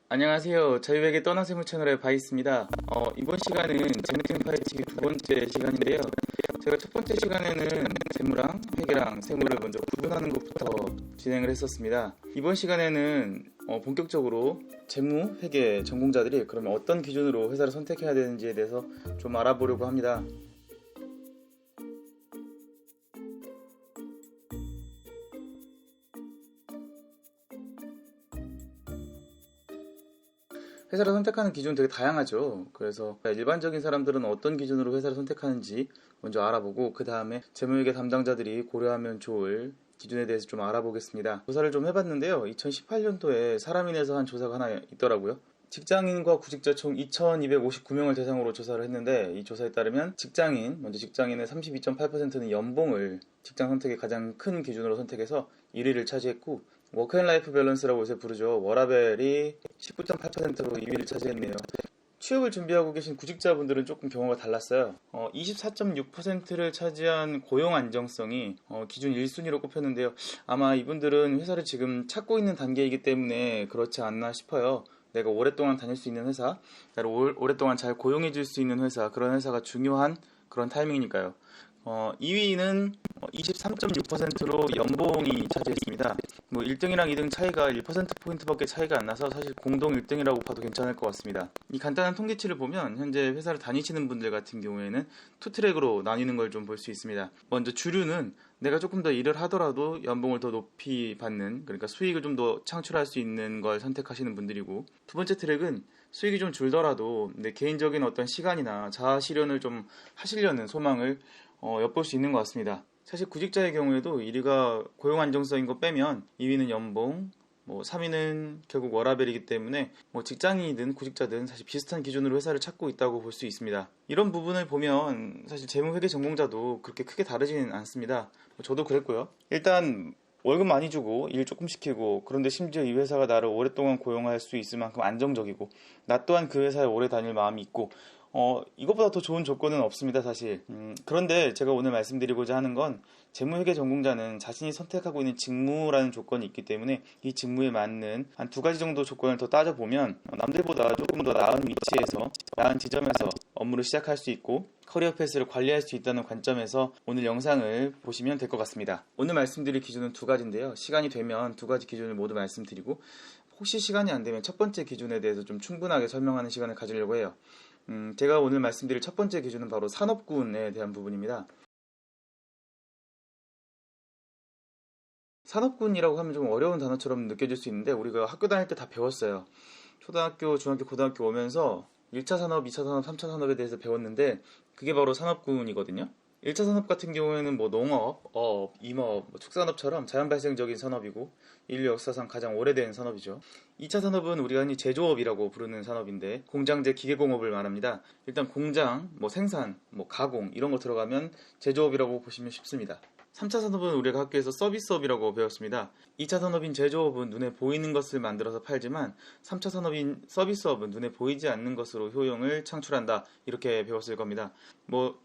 안녕하세요. 자유회계 떠나세무 채널의 바이스입니다. 이번 시간은 재무팀 파헤치기 두 번째 시간인데요. 제가 첫 번째 시간에는 재무랑 회계랑 세무를 먼저 구분하는 것부터 진행을 했었습니다. 이번 시간에는 본격적으로 재무, 회계 전공자들이 그러면 어떤 기준으로 회사를 선택해야 되는지에 대해서 좀 알아보려고 합니다. 회사를 선택하는 기준은 되게 다양하죠. 그래서 일반적인 사람들은 어떤 기준으로 회사를 선택하는지 먼저 알아보고 그 다음에 재무회계 담당자들이 고려하면 좋을 기준에 대해서 좀 알아보겠습니다. 조사를 좀 해봤는데요. 2018년도에 사람인에서 한 조사가 하나 있더라고요. 직장인과 구직자 총 2,259명을 대상으로 조사를 했는데 이 조사에 따르면 먼저 직장인의 32.8%는 연봉을 직장 선택의 가장 큰 기준으로 선택해서 1위를 차지했고 워크앤라이프 밸런스라고 요새 부르죠. 워라밸이 19.8%로 2위를 차지했네요. 취업을 준비하고 계신 구직자분들은 조금 경우가 달랐어요. 24.6%를 차지한 고용 안정성이 기준 1순위로 꼽혔는데요. 아마 이분들은 회사를 지금 찾고 있는 단계이기 때문에 그렇지 않나 싶어요. 내가 오랫동안 다닐 수 있는 회사, 나를 오랫동안 잘 고용해 줄 수 있는 회사, 그런 회사가 중요한 그런 타이밍이니까요. 2위는 23.6%로 연봉이 차지했습니다. 뭐 1등이랑 2등 차이가 1%포인트밖에 차이가 안 나서 사실 공동 1등이라고 봐도 괜찮을 것 같습니다. 이 간단한 통계치를 보면 현재 회사를 다니시는 분들 같은 경우에는 투 트랙으로 나뉘는 걸 좀 볼 수 있습니다. 먼저 주류는 내가 조금 더 일을 하더라도 연봉을 더 높이 받는, 그러니까 수익을 좀 더 창출할 수 있는 걸 선택하시는 분들이고, 두 번째 트랙은 수익이 좀 줄더라도 내 개인적인 어떤 시간이나 자아 실현을 좀 하시려는 소망을 엿볼 수 있는 것 같습니다. 사실 구직자의 경우에도 1위가 고용 안정성인 거 빼면 2위는 연봉, 3위는 결국 워라밸이기 때문에 직장인이든 구직자든 사실 비슷한 기준으로 회사를 찾고 있다고 볼 수 있습니다. 이런 부분을 보면 사실 재무회계 전공자도 그렇게 크게 다르지는 않습니다. 저도 그랬고요. 일단 월급 많이 주고 일 조금 시키고, 그런데 심지어 이 회사가 나를 오랫동안 고용할 수 있을 만큼 안정적이고 나 또한 그 회사에 오래 다닐 마음이 있고, 이것보다 더 좋은 조건은 없습니다, 사실. 그런데 제가 오늘 말씀드리고자 하는 건 재무회계 전공자는 자신이 선택하고 있는 직무라는 조건이 있기 때문에 이 직무에 맞는 한 두 가지 정도 조건을 더 따져보면 남들보다 조금 더 나은 위치에서, 나은 지점에서 업무를 시작할 수 있고 커리어 패스를 관리할 수 있다는 관점에서 오늘 영상을 보시면 될 것 같습니다. 오늘 말씀드릴 기준은 두 가지인데요. 시간이 되면 두 가지 기준을 모두 말씀드리고, 혹시 시간이 안 되면 첫 번째 기준에 대해서 좀 충분하게 설명하는 시간을 가지려고 해요. 제가 오늘 말씀드릴 첫 번째 기준은 바로 산업군에 대한 부분입니다. 산업군이라고 하면 좀 어려운 단어처럼 느껴질 수 있는데 우리가 학교 다닐 때 다 배웠어요. 초등학교, 중학교, 고등학교 오면서 1차 산업, 2차 산업, 3차 산업에 대해서 배웠는데 그게 바로 산업군이거든요. 1차 산업 같은 경우에는 농업, 어업, 임업, 축산업처럼 자연발생적인 산업이고 인류 역사상 가장 오래된 산업이죠. 2차 산업은 우리가 흔히 제조업이라고 부르는 산업인데 공장제 기계공업을 말합니다. 일단 공장, 생산, 가공 이런 거 들어가면 제조업이라고 보시면 쉽습니다. 3차 산업은 우리가 학교에서 서비스업이라고 배웠습니다. 2차 산업인 제조업은 눈에 보이는 것을 만들어서 팔지만 3차 산업인 서비스업은 눈에 보이지 않는 것으로 효용을 창출한다, 이렇게 배웠을 겁니다.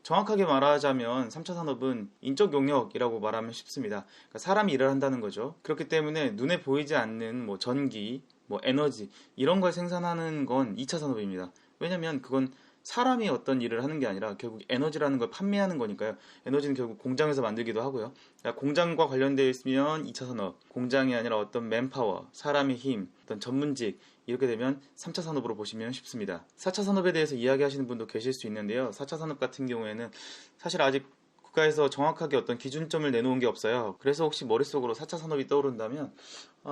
정확하게 말하자면 3차 산업은 인적 용역이라고 말하면 쉽습니다. 그러니까 사람이 일을 한다는 거죠. 그렇기 때문에 눈에 보이지 않는 전기, 에너지 이런 걸 생산하는 건 2차 산업입니다. 왜냐면 그건 사람이 어떤 일을 하는 게 아니라 결국 에너지라는 걸 판매하는 거니까요. 에너지는 결국 공장에서 만들기도 하고요. 그러니까 공장과 관련되어 있으면 2차 산업, 공장이 아니라 어떤 맨파워, 사람의 힘, 어떤 전문직, 이렇게 되면 3차 산업으로 보시면 쉽습니다. 4차 산업에 대해서 이야기하시는 분도 계실 수 있는데요. 4차 산업 같은 경우에는 사실 아직 국가에서 정확하게 어떤 기준점을 내놓은 게 없어요. 그래서 혹시 머릿속으로 4차 산업이 떠오른다면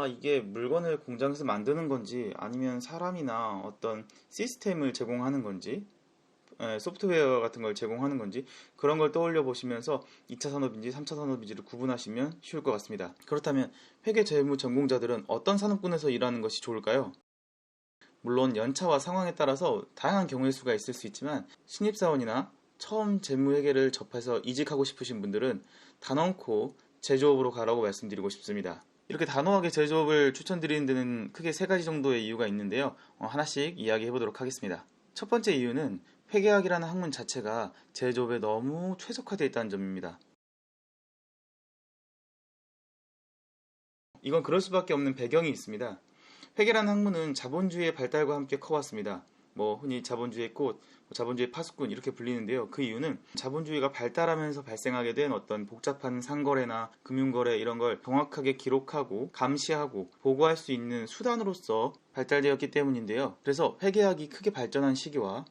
이게 물건을 공장에서 만드는 건지 아니면 사람이나 어떤 시스템을 제공하는 건지 소프트웨어 같은 걸 제공하는 건지 그런 걸 떠올려 보시면서 2차 산업인지 3차 산업인지를 구분하시면 쉬울 것 같습니다. 그렇다면 회계 재무 전공자들은 어떤 산업군에서 일하는 것이 좋을까요? 물론 연차와 상황에 따라서 다양한 경우의 수가 있을 수 있지만 신입사원이나 처음 재무회계를 접해서 이직하고 싶으신 분들은 단언코 제조업으로 가라고 말씀드리고 싶습니다. 이렇게 단호하게 제조업을 추천드리는 데는 크게 세 가지 정도의 이유가 있는데요. 하나씩 이야기해 보도록 하겠습니다. 첫 번째 이유는 회계학이라는 학문 자체가 제조업에 너무 최적화되어 있다는 점입니다. 이건 그럴 수밖에 없는 배경이 있습니다. 회계라는 학문은 자본주의의 발달과 함께 커왔습니다. 흔히 자본주의의 꽃, 자본주의 파수꾼 이렇게 불리는데요. 그 이유는 자본주의가 발달하면서 발생하게 된 어떤 복잡한 상거래나 금융거래 이런 걸 정확하게 기록하고 감시하고 보고할 수 있는 수단으로서 발달되었기 때문인데요. 그래서 회계학이 크게 발전한 시기와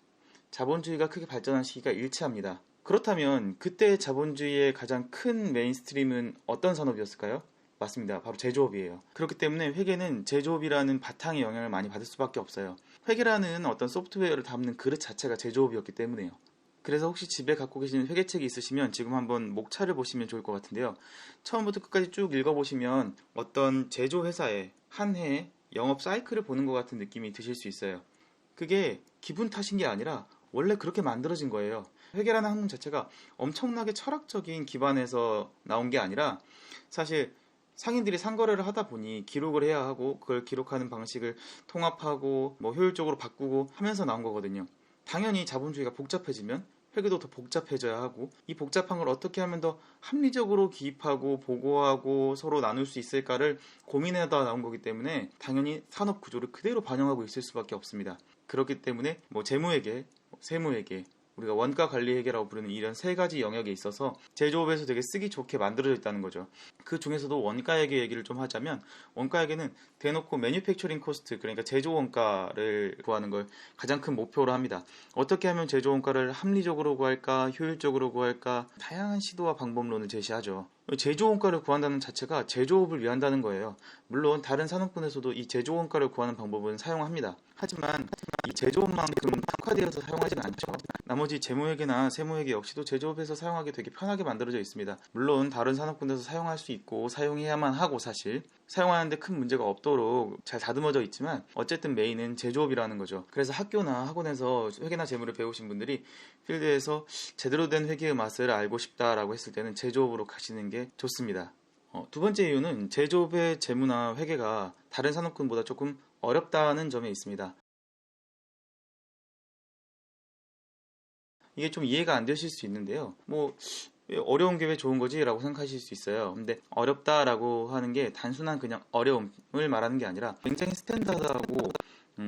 자본주의가 크게 발전한 시기가 일치합니다. 그렇다면 그때 자본주의의 가장 큰 메인스트림은 어떤 산업이었을까요? 맞습니다. 바로 제조업이에요. 그렇기 때문에 회계는 제조업이라는 바탕의 영향을 많이 받을 수밖에 없어요. 회계라는 어떤 소프트웨어를 담는 그릇 자체가 제조업이었기 때문에요. 그래서 혹시 집에 갖고 계시는 회계책이 있으시면 지금 한번 목차를 보시면 좋을 것 같은데요. 처음부터 끝까지 쭉 읽어보시면 어떤 제조회사의 한 해 영업 사이클을 보는 것 같은 느낌이 드실 수 있어요. 그게 기분 탓인 게 아니라 원래 그렇게 만들어진 거예요. 회계라는 학문 자체가 엄청나게 철학적인 기반에서 나온 게 아니라 사실 상인들이 상거래를 하다 보니 기록을 해야 하고 그걸 기록하는 방식을 통합하고 효율적으로 바꾸고 하면서 나온 거거든요. 당연히 자본주의가 복잡해지면 회계도 더 복잡해져야 하고 이 복잡한 걸 어떻게 하면 더 합리적으로 기입하고 보고하고 서로 나눌 수 있을까를 고민하다 나온 거기 때문에 당연히 산업 구조를 그대로 반영하고 있을 수밖에 없습니다. 그렇기 때문에 재무회계, 세무회계, 우리가 원가 관리 회계라고 부르는 이런 세 가지 영역에 있어서 제조업에서 되게 쓰기 좋게 만들어져 있다는 거죠. 그 중에서도 원가 회계 얘기를 좀 하자면 원가 회계는 대놓고 매뉴팩처링 코스트, 그러니까 제조 원가를 구하는 걸 가장 큰 목표로 합니다. 어떻게 하면 제조 원가를 합리적으로 구할까, 효율적으로 구할까, 다양한 시도와 방법론을 제시하죠. 제조 원가를 구한다는 자체가 제조업을 위한다는 거예요. 물론 다른 산업군에서도 이 제조 원가를 구하는 방법은 사용합니다. 하지만 이 제조업만큼 특화되어서 사용하지는 않죠. 나머지 재무회계나 세무회계 역시도 제조업에서 사용하기 되게 편하게 만들어져 있습니다. 물론 다른 산업군에서 사용할 수 있고 사용해야만 하고 사실 사용하는데 큰 문제가 없도록 잘 다듬어져 있지만 어쨌든 메인은 제조업이라는 거죠. 그래서 학교나 학원에서 회계나 재무를 배우신 분들이 필드에서 제대로 된 회계의 맛을 알고 싶다라고 했을 때는 제조업으로 가시는 게 좋습니다. 두 번째 이유는 제조업의 재무나 회계가 다른 산업군보다 조금 어렵다는 점에 있습니다. 이게 좀 이해가 안 되실 수 있는데요. 어려운 게 왜 좋은 거지? 라고 생각하실 수 있어요. 근데 어렵다라고 하는 게 단순한 그냥 어려움을 말하는 게 아니라 굉장히 스탠다드하고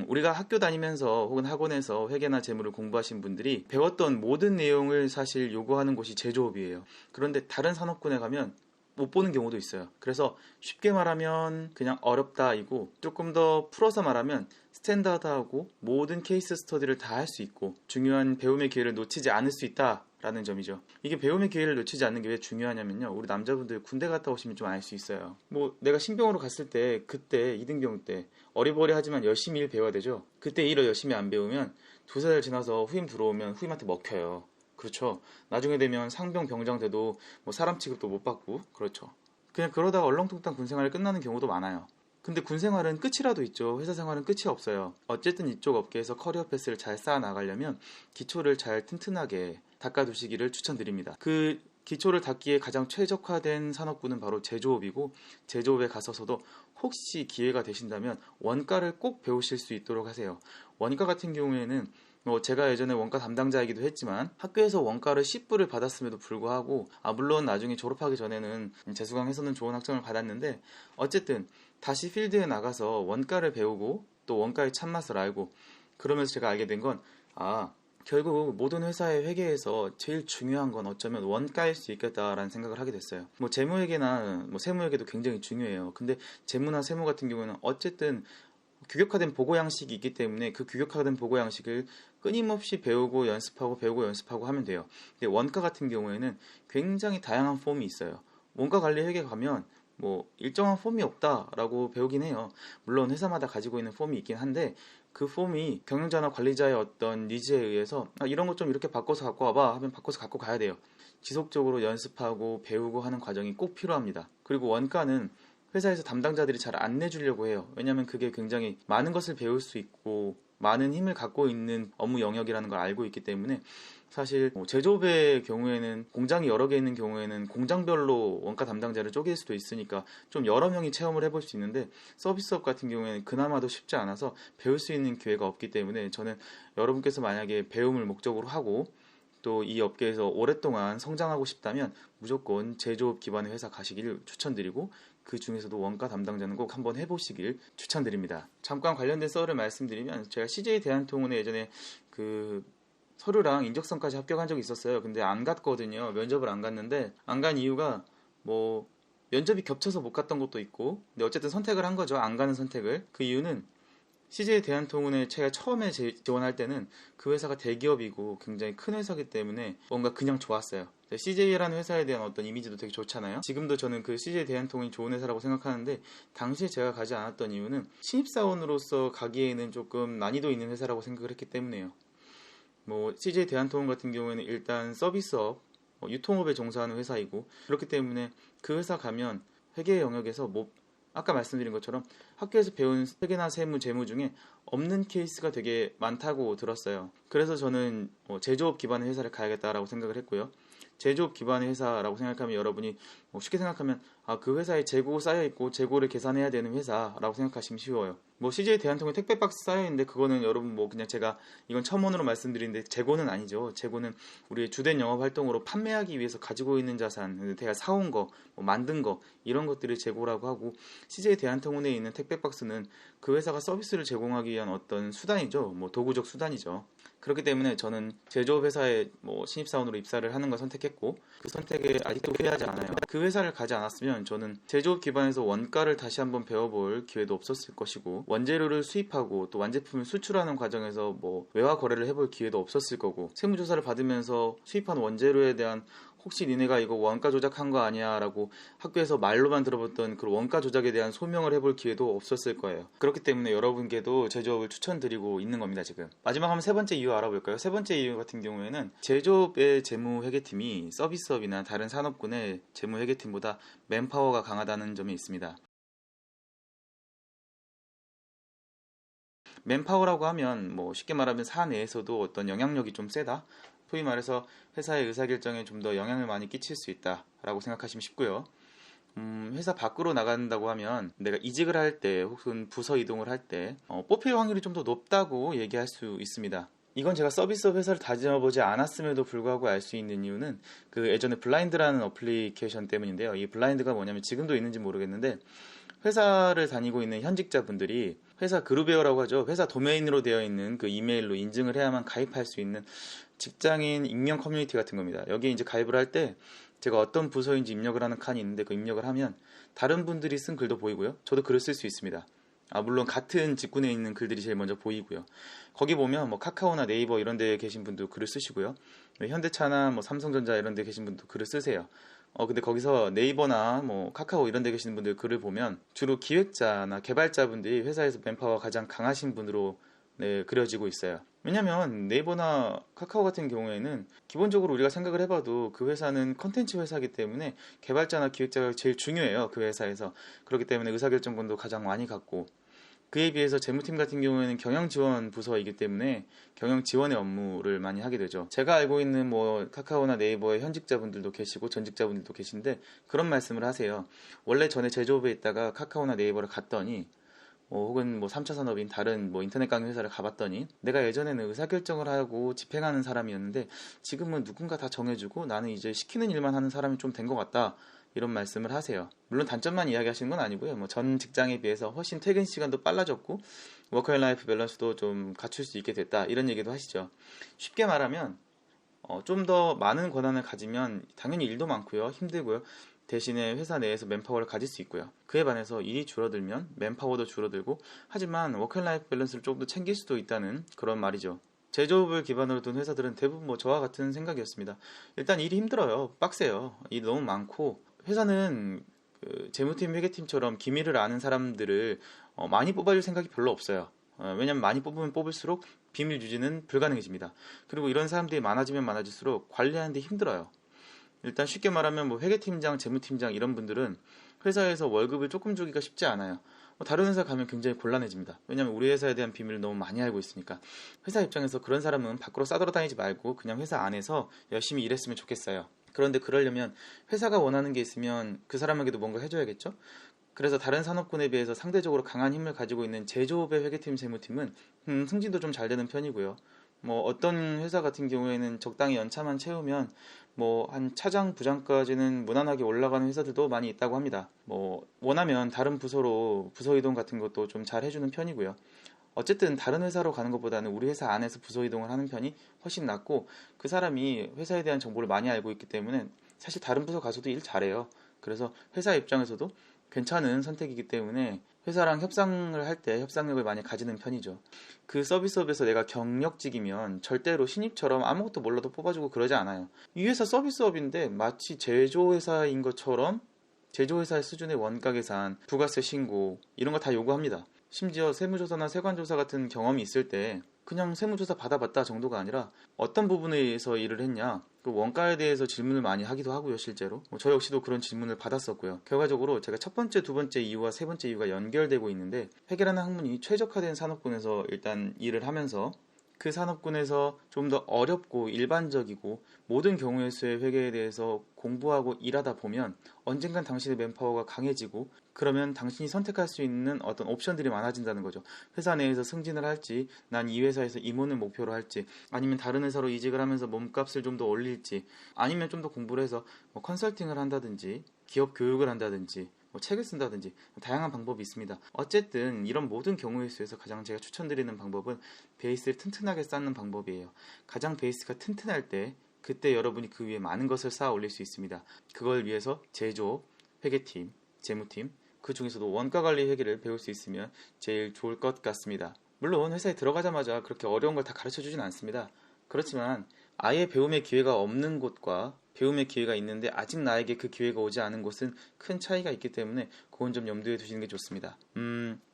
우리가 학교 다니면서 혹은 학원에서 회계나 재무를 공부하신 분들이 배웠던 모든 내용을 사실 요구하는 곳이 제조업이에요. 그런데 다른 산업군에 가면 못 보는 경우도 있어요. 그래서 쉽게 말하면 그냥 어렵다이고 조금 더 풀어서 말하면 스탠다드하고 모든 케이스 스터디를 다 할 수 있고 중요한 배움의 기회를 놓치지 않을 수 있다라는 점이죠. 이게 배움의 기회를 놓치지 않는 게 왜 중요하냐면요. 우리 남자분들 군대 갔다 오시면 좀 알 수 있어요. 내가 신병으로 갔을 때 그때 이등병 때 어리버리하지만 열심히 일 배워야 되죠. 그때 일을 열심히 안 배우면 두세 달 지나서 후임 들어오면 후임한테 먹혀요. 그렇죠. 나중에 되면 상병 병장 돼도 사람 취급도 못 받고 그렇죠. 그냥 그러다가 얼렁뚱땅 군생활이 끝나는 경우도 많아요. 근데 군생활은 끝이라도 있죠. 회사 생활은 끝이 없어요. 어쨌든 이쪽 업계에서 커리어 패스를 잘 쌓아 나가려면 기초를 잘 튼튼하게 닦아두시기를 추천드립니다. 그 기초를 닦기에 가장 최적화된 산업군은 바로 제조업이고 제조업에 가서서도 혹시 기회가 되신다면 원가를 꼭 배우실 수 있도록 하세요. 원가 같은 경우에는 제가 예전에 원가 담당자이기도 했지만 학교에서 원가를 10불을 받았음에도 불구하고 물론 나중에 졸업하기 전에는 재수강해서는 좋은 학점을 받았는데 어쨌든 다시 필드에 나가서 원가를 배우고 또 원가의 참맛을 알고 그러면서 제가 알게 된 건 결국 모든 회사의 회계에서 제일 중요한 건 어쩌면 원가일 수 있겠다라는 생각을 하게 됐어요. 재무회계나 세무회계도 굉장히 중요해요. 근데 재무나 세무 같은 경우는 어쨌든 규격화된 보고 양식이 있기 때문에 그 규격화된 보고 양식을 끊임없이 배우고 연습하고 하면 돼요. 근데 원가 같은 경우에는 굉장히 다양한 폼이 있어요. 원가 관리 회계 가면 일정한 폼이 없다라고 배우긴 해요. 물론 회사마다 가지고 있는 폼이 있긴 한데 그 폼이 경영자나 관리자의 어떤 니즈에 의해서 이런 것 좀 이렇게 바꿔서 갖고 와봐 하면 바꿔서 갖고 가야 돼요. 지속적으로 연습하고 배우고 하는 과정이 꼭 필요합니다. 그리고 원가는 회사에서 담당자들이 잘 안 내주려고 해요. 왜냐하면 그게 굉장히 많은 것을 배울 수 있고 많은 힘을 갖고 있는 업무 영역이라는 걸 알고 있기 때문에 사실 제조업의 경우에는 공장이 여러 개 있는 경우에는 공장별로 원가 담당자를 쪼갤 수도 있으니까 좀 여러 명이 체험을 해볼 수 있는데 서비스업 같은 경우에는 그나마도 쉽지 않아서 배울 수 있는 기회가 없기 때문에 저는 여러분께서 만약에 배움을 목적으로 하고 또 이 업계에서 오랫동안 성장하고 싶다면 무조건 제조업 기반의 회사 가시기를 추천드리고 그 중에서도 원가 담당자는 꼭 한번 해보시길 추천드립니다. 잠깐 관련된 썰을 말씀드리면 제가 CJ 대한통운에 예전에 그 서류랑 인적성까지 합격한 적이 있었어요. 근데 안 갔거든요. 면접을 안 갔는데 안 간 이유가 뭐 면접이 겹쳐서 못 갔던 것도 있고, 근데 어쨌든 선택을 한 거죠. 안 가는 선택을. 그 이유는 CJ 대한통운에 제가 처음에 지원할 때는 그 회사가 대기업이고 굉장히 큰 회사이기 때문에 뭔가 그냥 좋았어요. CJ라는 회사에 대한 어떤 이미지도 되게 좋잖아요. 지금도 저는 그 CJ 대한통운이 좋은 회사라고 생각하는데, 당시에 제가 가지 않았던 이유는 신입사원으로서 가기에는 조금 난이도 있는 회사라고 생각을 했기 때문에요. 뭐 CJ 대한통운 같은 경우에는 일단 서비스업, 유통업에 종사하는 회사이고, 그렇기 때문에 그 회사 가면 회계 영역에서 뭐 아까 말씀드린 것처럼 학교에서 배운 회계나 세무, 재무 중에 없는 케이스가 되게 많다고 들었어요. 그래서 저는 제조업 기반의 회사를 가야겠다라고 생각을 했고요. 제조업 기반의 회사라고 생각하면 여러분이 쉽게 생각하면 그 회사에 재고 쌓여있고 재고를 계산해야 되는 회사라고 생각하시면 쉬워요. 뭐 CJ 대한통운 택배 박스 쌓여있는데 그거는 여러분 뭐 그냥 제가 이건 첨언으로 말씀드리는데 재고는 아니죠. 재고는 우리의 주된 영업 활동으로 판매하기 위해서 가지고 있는 자산, 내가 사온 거, 뭐 만든 거 이런 것들을 재고라고 하고, CJ 대한통운에 있는 택배 박스는 그 회사가 서비스를 제공하기 위한 어떤 수단이죠. 뭐 도구적 수단이죠. 그렇기 때문에 저는 제조업 회사에 뭐 신입사원으로 입사를 하는 걸 선택했고, 그 선택에 아직도 후회하지 않아요. 그 회사를 가지 않았으면 저는 제조업 기반에서 원가를 다시 한번 배워볼 기회도 없었을 것이고, 원재료를 수입하고 또 완제품을 수출하는 과정에서 뭐 외화 거래를 해볼 기회도 없었을 거고, 세무조사를 받으면서 수입한 원재료에 대한 혹시 니네가 이거 원가 조작한 거 아니야 라고 학교에서 말로만 들어봤던 그 원가 조작에 대한 소명을 해볼 기회도 없었을 거예요. 그렇기 때문에 여러분께도 제조업을 추천드리고 있는 겁니다. 지금 마지막 한번 세 번째 이유 알아볼까요? 세 번째 이유 같은 경우에는 제조업의 재무회계팀이 서비스업이나 다른 산업군의 재무회계팀보다 맨파워가 강하다는 점이 있습니다. 맨파워라고 하면 뭐 쉽게 말하면 사내에서도 어떤 영향력이 좀 세다, 소위 말해서 회사의 의사결정에 좀 더 영향을 많이 끼칠 수 있다라고 생각하시면 쉽고요. 회사 밖으로 나간다고 하면 내가 이직을 할 때 혹은 부서 이동을 할 때 뽑힐 확률이 좀 더 높다고 얘기할 수 있습니다. 이건 제가 서비스업 회사를 다녀보지 않았음에도 불구하고 알 수 있는 이유는 그 예전에 블라인드라는 어플리케이션 때문인데요. 이 블라인드가 뭐냐면 지금도 있는지 모르겠는데, 회사를 다니고 있는 현직자분들이 회사 그룹웨어라고 하죠. 회사 도메인으로 되어 있는 그 이메일로 인증을 해야만 가입할 수 있는 직장인 익명 커뮤니티 같은 겁니다. 여기에 이제 가입을 할 때 제가 어떤 부서인지 입력을 하는 칸이 있는데, 그 입력을 하면 다른 분들이 쓴 글도 보이고요. 저도 글을 쓸 수 있습니다. 물론 같은 직군에 있는 글들이 제일 먼저 보이고요. 거기 보면 뭐 카카오나 네이버 이런 데에 계신 분도 글을 쓰시고요. 현대차나 뭐 삼성전자 이런 데 계신 분도 글을 쓰세요. 근데 거기서 네이버나 뭐 카카오 이런 데 계시는 분들 글을 보면 주로 기획자나 개발자분들이 회사에서 맨파워가 가장 강하신 분으로 그려지고 있어요. 왜냐면 네이버나 카카오 같은 경우에는 기본적으로 우리가 생각을 해봐도 그 회사는 컨텐츠 회사이기 때문에 개발자나 기획자가 제일 중요해요. 그 회사에서. 그렇기 때문에 의사결정권도 가장 많이 갖고, 그에 비해서 재무팀 같은 경우에는 경영지원 부서이기 때문에 경영지원의 업무를 많이 하게 되죠. 제가 알고 있는 뭐 카카오나 네이버의 현직자분들도 계시고 전직자분들도 계신데 그런 말씀을 하세요. 원래 전에 제조업에 있다가 카카오나 네이버를 갔더니 혹은 뭐 3차 산업인 다른 뭐 인터넷 강의 회사를 가봤더니 내가 예전에는 의사결정을 하고 집행하는 사람이었는데 지금은 누군가 다 정해주고 나는 이제 시키는 일만 하는 사람이 좀 된 것 같다, 이런 말씀을 하세요. 물론 단점만 이야기하시는 건 아니고요. 뭐 전 직장에 비해서 훨씬 퇴근 시간도 빨라졌고 워크앤라이프 밸런스도 좀 갖출 수 있게 됐다, 이런 얘기도 하시죠. 쉽게 말하면 좀 더 많은 권한을 가지면 당연히 일도 많고요, 힘들고요. 대신에 회사 내에서 맨파워를 가질 수 있고요. 그에 반해서 일이 줄어들면 맨파워도 줄어들고, 하지만 워크앤라이프 밸런스를 조금 더 챙길 수도 있다는 그런 말이죠. 제조업을 기반으로 둔 회사들은 대부분 뭐 저와 같은 생각이었습니다. 일단 일이 힘들어요. 빡세요. 일이 너무 많고, 회사는 그 재무팀, 회계팀처럼 기밀을 아는 사람들을 많이 뽑아줄 생각이 별로 없어요. 왜냐면 많이 뽑으면 뽑을수록 비밀 유지는 불가능해집니다. 그리고 이런 사람들이 많아지면 많아질수록 관리하는데 힘들어요. 일단 쉽게 말하면 뭐 회계팀장, 재무팀장 이런 분들은 회사에서 월급을 조금 주기가 쉽지 않아요. 다른 회사 가면 굉장히 곤란해집니다. 왜냐면 우리 회사에 대한 비밀을 너무 많이 알고 있으니까. 회사 입장에서 그런 사람은 밖으로 싸돌아다니지 말고 그냥 회사 안에서 열심히 일했으면 좋겠어요. 그런데 그러려면 회사가 원하는 게 있으면 그 사람에게도 뭔가 해줘야겠죠? 그래서 다른 산업군에 비해서 상대적으로 강한 힘을 가지고 있는 제조업의 회계팀, 재무팀은 승진도 좀 잘 되는 편이고요. 뭐 어떤 회사 같은 경우에는 적당히 연차만 채우면 뭐 한 차장, 부장까지는 무난하게 올라가는 회사들도 많이 있다고 합니다. 뭐 원하면 다른 부서로 부서 이동 같은 것도 좀 잘 해주는 편이고요. 어쨌든 다른 회사로 가는 것보다는 우리 회사 안에서 부서 이동을 하는 편이 훨씬 낫고, 그 사람이 회사에 대한 정보를 많이 알고 있기 때문에 사실 다른 부서 가서도 일 잘해요. 그래서 회사 입장에서도 괜찮은 선택이기 때문에 회사랑 협상을 할 때 협상력을 많이 가지는 편이죠. 그 서비스업에서 내가 경력직이면 절대로 신입처럼 아무것도 몰라도 뽑아주고 그러지 않아요. 이 회사 서비스업인데 마치 제조회사인 것처럼 제조회사 수준의 원가 계산, 부가세 신고 이런 거 다 요구합니다. 심지어 세무조사나 세관조사 같은 경험이 있을 때 그냥 세무조사 받아봤다 정도가 아니라 어떤 부분에서 일을 했냐, 그 원가에 대해서 질문을 많이 하기도 하고요. 실제로 저 역시도 그런 질문을 받았었고요. 결과적으로 제가 첫 번째, 두 번째 이유와 세 번째 이유가 연결되고 있는데, 회계라는 학문이 최적화된 산업군에서 일단 일을 하면서 그 산업군에서 좀 더 어렵고 일반적이고 모든 경우의 수의 회계에 대해서 공부하고 일하다 보면 언젠간 당신의 맨파워가 강해지고, 그러면 당신이 선택할 수 있는 어떤 옵션들이 많아진다는 거죠. 회사 내에서 승진을 할지, 난 이 회사에서 임원을 목표로 할지, 아니면 다른 회사로 이직을 하면서 몸값을 좀 더 올릴지, 아니면 좀 더 공부를 해서 뭐 컨설팅을 한다든지 기업 교육을 한다든지 뭐 책을 쓴다든지 다양한 방법이 있습니다. 어쨌든 이런 모든 경우의 수에서 가장 제가 추천드리는 방법은 베이스를 튼튼하게 쌓는 방법이에요. 가장 베이스가 튼튼할 때 그때 여러분이 그 위에 많은 것을 쌓아 올릴 수 있습니다. 그걸 위해서 제조, 회계팀, 재무팀, 그 중에서도 원가관리 회계를 배울 수 있으면 제일 좋을 것 같습니다. 물론 회사에 들어가자마자 그렇게 어려운 걸 다 가르쳐 주진 않습니다. 그렇지만 아예 배움의 기회가 없는 곳과 배움의 기회가 있는데 아직 나에게 그 기회가 오지 않은 곳은 큰 차이가 있기 때문에 그건 좀 염두에 두시는 게 좋습니다.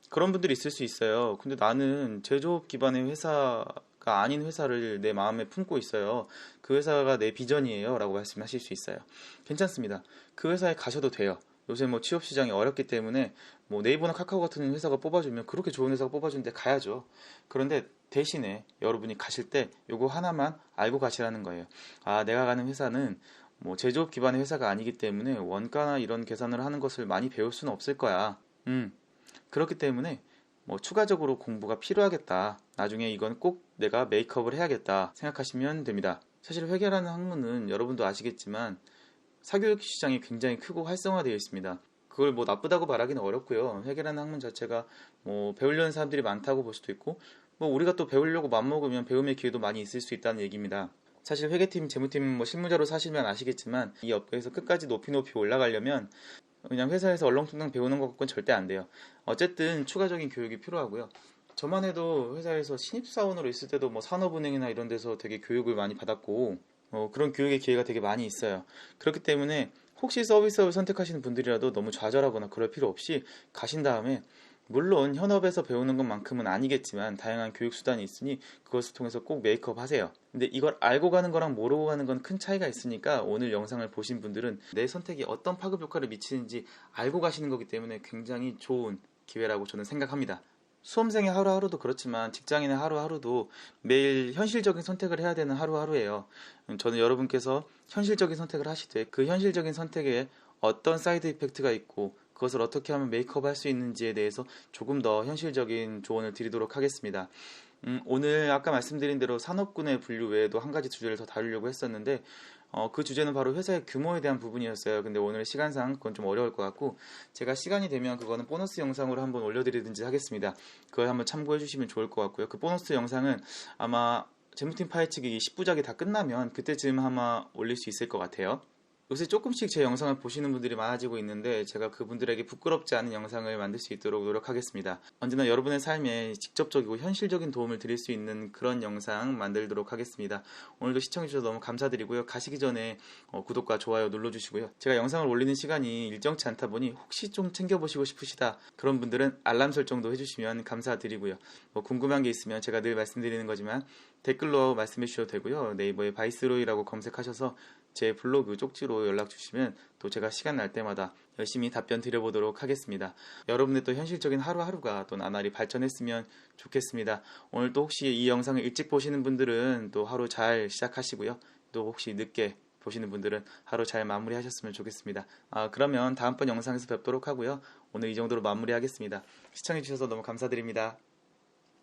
그런 분들이 있을 수 있어요. 근데 나는 제조업 기반의 회사가 아닌 회사를 내 마음에 품고 있어요. 그 회사가 내 비전이에요 라고 말씀하실 수 있어요. 괜찮습니다. 그 회사에 가셔도 돼요. 요새 뭐 취업 시장이 어렵기 때문에 뭐 네이버나 카카오 같은 회사가 뽑아주면 그렇게 좋은 회사가 뽑아주는데 가야죠. 그런데 대신에 여러분이 가실 때 요거 하나만 알고 가시라는 거예요. 아, 내가 가는 회사는 뭐 제조업 기반의 회사가 아니기 때문에 원가나 이런 계산을 하는 것을 많이 배울 수는 없을 거야. 그렇기 때문에 뭐 추가적으로 공부가 필요하겠다, 나중에 이건 꼭 내가 메이크업을 해야겠다 생각하시면 됩니다. 사실 회계라는 학문은 여러분도 아시겠지만 사교육 시장이 굉장히 크고 활성화되어 있습니다. 그걸 뭐 나쁘다고 말하기는 어렵고요. 회계라는 학문 자체가 뭐 배우려는 사람들이 많다고 볼 수도 있고, 뭐 우리가 또 배우려고 맘먹으면 배움의 기회도 많이 있을 수 있다는 얘기입니다. 사실 회계팀, 재무팀 뭐 실무자로 사시면 아시겠지만 이 업계에서 끝까지 높이 올라가려면 그냥 회사에서 얼렁뚱땅 배우는 것 갖고는 절대 안 돼요. 어쨌든 추가적인 교육이 필요하고요. 저만 해도 회사에서 신입사원으로 있을 때도 뭐 산업은행이나 이런 데서 되게 교육을 많이 받았고, 그런 교육의 기회가 되게 많이 있어요. 그렇기 때문에 혹시 서비스업을 선택하시는 분들이라도 너무 좌절하거나 그럴 필요 없이 가신 다음에, 물론 현업에서 배우는 것만큼은 아니겠지만 다양한 교육 수단이 있으니 그것을 통해서 꼭 메이크업 하세요. 근데 이걸 알고 가는 거랑 모르고 가는 건 큰 차이가 있으니까 오늘 영상을 보신 분들은 내 선택이 어떤 파급 효과를 미치는지 알고 가시는 거기 때문에 굉장히 좋은 기회라고 저는 생각합니다. 수험생의 하루하루도 그렇지만 직장인의 하루하루도 매일 현실적인 선택을 해야 되는 하루하루예요. 저는 여러분께서 현실적인 선택을 하시되 그 현실적인 선택에 어떤 사이드 이펙트가 있고 그것을 어떻게 하면 메이크업 할 수 있는지에 대해서 조금 더 현실적인 조언을 드리도록 하겠습니다. 오늘 아까 말씀드린 대로 산업군의 분류 외에도 한 가지 주제를 더 다루려고 했었는데 그 주제는 바로 회사의 규모에 대한 부분이었어요. 근데 오늘 시간상 그건 좀 어려울 것 같고 제가 시간이 되면 그거는 보너스 영상으로 한번 올려드리든지 하겠습니다. 그걸 한번 참고해 주시면 좋을 것 같고요. 그 보너스 영상은 아마 재무팀 파헤치기 10부작이 다 끝나면 그때쯤 아마 올릴 수 있을 것 같아요. 요새 조금씩 제 영상을 보시는 분들이 많아지고 있는데 제가 그분들에게 부끄럽지 않은 영상을 만들 수 있도록 노력하겠습니다. 언제나 여러분의 삶에 직접적이고 현실적인 도움을 드릴 수 있는 그런 영상 만들도록 하겠습니다. 오늘도 시청해주셔서 너무 감사드리고요. 가시기 전에 구독과 좋아요 눌러주시고요. 제가 영상을 올리는 시간이 일정치 않다 보니 혹시 좀 챙겨보시고 싶으시다 그런 분들은 알람 설정도 해주시면 감사드리고요. 뭐 궁금한 게 있으면 제가 늘 말씀드리는 거지만 댓글로 말씀해 주셔도 되고요. 네이버에 바이스로이라고 검색하셔서 제 블로그 쪽지로 연락 주시면 또 제가 시간 날 때마다 열심히 답변 드려보도록 하겠습니다. 여러분의 또 현실적인 하루하루가 또 나날이 발전했으면 좋겠습니다. 오늘 또 혹시 이 영상을 일찍 보시는 분들은 또 하루 잘 시작하시고요. 또 혹시 늦게 보시는 분들은 하루 잘 마무리하셨으면 좋겠습니다. 그러면 다음번 영상에서 뵙도록 하고요. 오늘 이 정도로 마무리하겠습니다. 시청해주셔서 너무 감사드립니다.